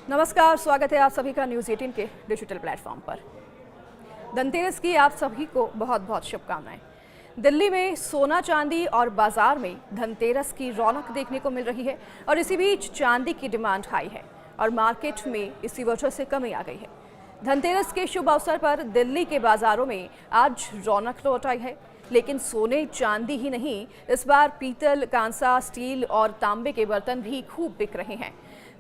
नमस्कार, स्वागत है आप सभी का न्यूज़ 18 के डिजिटल प्लेटफॉर्म पर। धनतेरस की आप सभी को बहुत बहुत शुभकामनाएं। दिल्ली में सोना चांदी और बाजार में धनतेरस की रौनक देखने को मिल रही है और इसी बीच चांदी की डिमांड हाई है और मार्केट में इसी वजह से कमी आ गई है। धनतेरस के शुभ अवसर पर दिल्ली के बाजारों में आज रौनक लौट आई है, लेकिन सोने चांदी ही नहीं, इस बार पीतल, कांसा, स्टील और तांबे के बर्तन भी खूब बिक रहे हैं।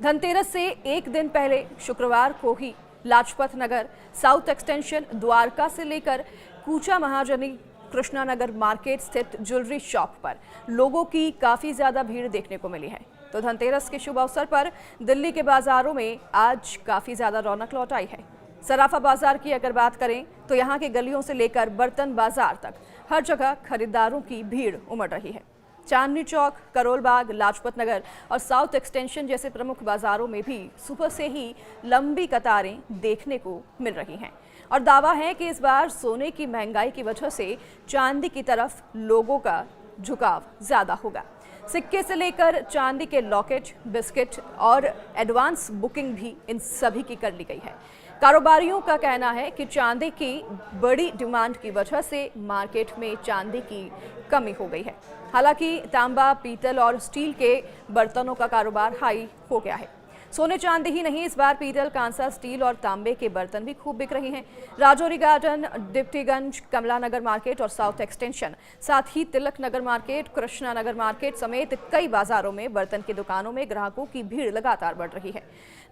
धनतेरस से एक दिन पहले शुक्रवार को ही लाजपत नगर, साउथ एक्सटेंशन, द्वारका से लेकर कूचा महाजनी, कृष्णा नगर मार्केट स्थित ज्वेलरी शॉप पर लोगों की काफ़ी ज़्यादा भीड़ देखने को मिली है। तो धनतेरस के शुभ अवसर पर दिल्ली के बाजारों में आज काफ़ी ज़्यादा रौनक लौट आई है। सराफा बाजार की अगर बात करें तो यहाँ के गलियों से लेकर बर्तन बाजार तक हर जगह खरीदारों की भीड़ उमड़ रही है। चांदनी चौक, करोल बाग, लाजपत नगर और साउथ एक्सटेंशन जैसे प्रमुख बाजारों में भी सुबह से ही लंबी कतारें देखने को मिल रही हैं और दावा है कि इस बार सोने की महंगाई की वजह से चांदी की तरफ लोगों का झुकाव ज़्यादा होगा। सिक्के से लेकर चांदी के लॉकेट, बिस्किट और एडवांस बुकिंग भी इन सभी की कर ली गई है। कारोबारियों का कहना है कि चांदी की बड़ी डिमांड की वजह से मार्केट में चांदी की कमी हो गई है। हालांकि तांबा, पीतल और स्टील के बर्तनों का कारोबार हाई हो गया है। सोने चांदी ही नहीं, इस बार पीतल, कांसा, स्टील और तांबे के बर्तन भी खूब बिक रहे हैं। राजौरी गार्डन, डिप्टीगंज, कमला नगर मार्केट और साउथ एक्सटेंशन, साथ ही तिलक नगर मार्केट, कृष्णा नगर मार्केट समेत कई बाजारों में बर्तन की दुकानों में ग्राहकों की भीड़ लगातार बढ़ रही है।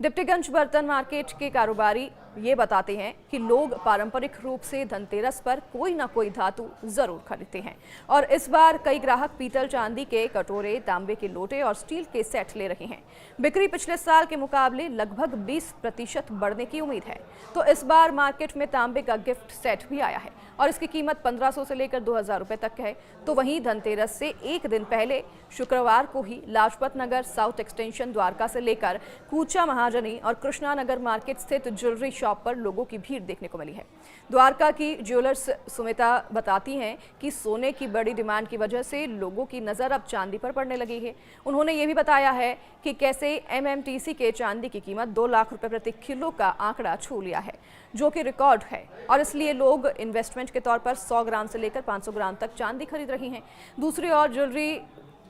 डिप्टीगंज बर्तन मार्केट के कारोबारी ये बताते हैं कि लोग पारंपरिक रूप से धनतेरस पर कोई ना कोई धातु जरूर खरीदते हैं और इस बार कई ग्राहक पीतल, चांदी के कटोरे, तांबे के लोटे और स्टील के सेट ले रहे हैं। बिक्री पिछले साल के मुकाबले लगभग 20% बढ़ने की उम्मीद है। तो इस बार मार्केट में तांबे का गिफ्ट सेट भी आया है और इसकी कीमत 1500 से लेकर 2000 रुपए तक है। तो वहीं धनतेरस से एक दिन पहले शुक्रवार को ही लाजपत नगर, साउथ एक्सटेंशन, द्वारका से लेकर कूचा महाजनी और कृष्णा नगर मार्केट स्थित ज्वेलरी शॉप पर लोगों की भीड़ देखने को मिली है। द्वारका की ज्वेलर्स सुमिता बताती हैं कि सोने की बड़ी डिमांड की वजह से लोगों की नज़र अब चांदी पर पड़ने लगी है। उन्होंने ये भी बताया है कि कैसे एमएमटीसी के चांदी की कीमत 2 लाख रुपए प्रति किलो का आंकड़ा छू लिया है, जो कि रिकॉर्ड है और इसलिए लोग इन्वेस्टमेंट के तौर पर 100 ग्राम से लेकर 500 ग्राम तक चांदी खरीद रही हैं। दूसरी ओर ज्वेलरी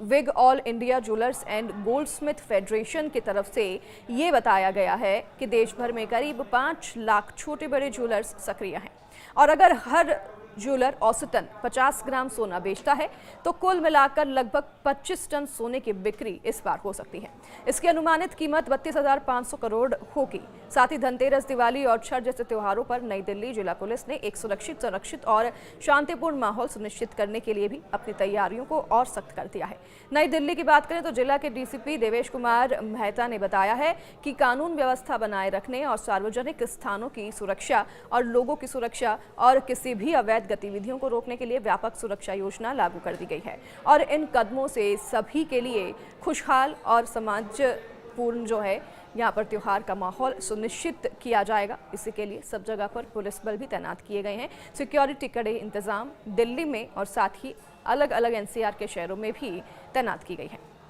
विग all India jewellers and goldsmith federation की तरफ से ये बताया गया है कि देश भर में करीब 5 लाख छोटे बड़े ज्वेलर्स सक्रिय हैं और अगर हर ज्वेलर औसतन 50 ग्राम सोना बेचता है तो कुल मिलाकर लगभग 25 टन सोने की बिक्री इस बार हो सकती है। इसकी अनुमानित कीमत 32,500 करोड़ होगी। साथ ही धनतेरस, दिवाली और छठ जैसे त्योहारों पर नई दिल्ली जिला पुलिस ने एक सुरक्षित और शांतिपूर्ण माहौल सुनिश्चित करने के लिए भी अपनी तैयारियों को और सख्त कर दिया है। नई दिल्ली की बात करें तो जिला के डीसीपी देवेश कुमार मेहता ने बताया है कि कानून व्यवस्था बनाए रखने और सार्वजनिक स्थानों की सुरक्षा और लोगों की सुरक्षा और किसी भी अवैध गतिविधियों को रोकने के लिए व्यापक सुरक्षा योजना लागू कर दी गई है और इन कदमों से सभी के लिए खुशहाल और समाजपूर्ण यहाँ पर त्योहार का माहौल सुनिश्चित किया जाएगा। इसी के लिए सब जगह पर पुलिस बल भी तैनात किए गए हैं। सिक्योरिटी कड़े इंतजाम दिल्ली में और साथ ही अलग अलग एनसीआर के शहरों में भी तैनात की गई है।